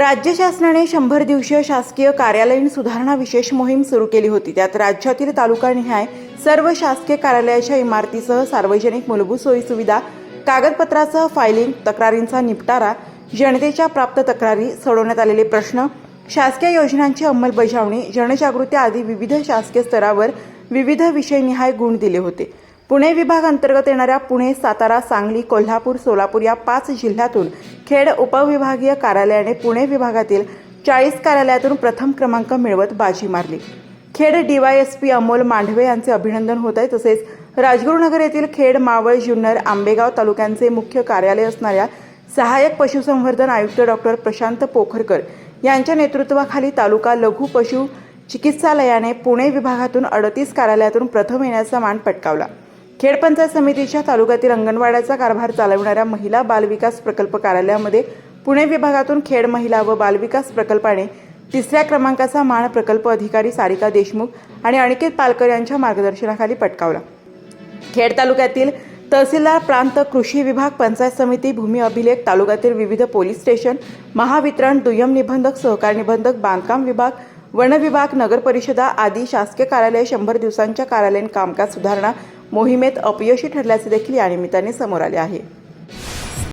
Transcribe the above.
राज्य शासनाने 100 दिवसीय शासकीय कार्यालयीन सुधारणा विशेष मोहीम सुरू केली होती। त्यात राज्यातील तालुकानिहाय सर्व शासकीय कार्यालयाच्या इमारतीसह सार्वजनिक मूलभूत सोयीसुविधा, कागदपत्रासह फायलिंग, तक्रारींचा निपटारा, जनतेच्या प्राप्त तक्रारी, सोडवण्यात आलेले प्रश्न, शासकीय योजनांची अंमलबजावणी, जनजागृती आदी विविध शासकीय स्तरावर विविध विषयनिहाय गुण दिले होते। पुणे विभाग अंतर्गत येणाऱ्या पुणे, सातारा, सांगली, कोल्हापूर, सोलापूर या 5 जिल्ह्यातून खेड उपविभागीय कार्यालयाने पुणे विभागातील 40 कार्यालयातून प्रथम क्रमांक मिळवत बाजी मारली। खेड DYSP अमोल मांडवे यांचे अभिनंदन होत आहे। तसेच राजगुरुनगर येथील खेड, मावळ, जुन्नर, आंबेगाव तालुक्यांचे मुख्य कार्यालय असणाऱ्या सहाय्यक पशुसंवर्धन आयुक्त डॉक्टर प्रशांत पोखरकर यांच्या नेतृत्वाखाली तालुका लघु पशु चिकित्सालयाने पुणे विभागातून 38 कार्यालयातून प्रथम येण्याचा मान पटकावला। खेड पंचायत समितीच्या तालुक्यातील अंगणवाड्याचा कारभार चालविणाऱ्या महिला बालविकास प्रकल्प कार्यालयामध्ये पुणे विभागातून खेड महिला व बालविकास प्रकल्पाने 3ऱ्या क्रमांकाचा मान प्रकल्प अधिकारी सारिका देशमुख आणि अनिकेत पालकर यांच्या मार्गदर्शनाखाली पटकावला। खेड तालुक्यातील तहसीलदार, प्रांत, कृषी विभाग, पंचायत समिती, भूमी अभिलेख, तालुक्यातील विविध पोलीस स्टेशन, महावितरण, दुय्यम निबंधक, सहकार निबंधक, बांधकाम विभाग, वन विभाग, नगर परिषदा आदी शासकीय कार्यालय 100 दिवसांच्या कार्यालयीन कामकाज सुधारणा मोहिमेत अपयशी ठरल्याचे देखील या निमित्ताने समोर आले आहे।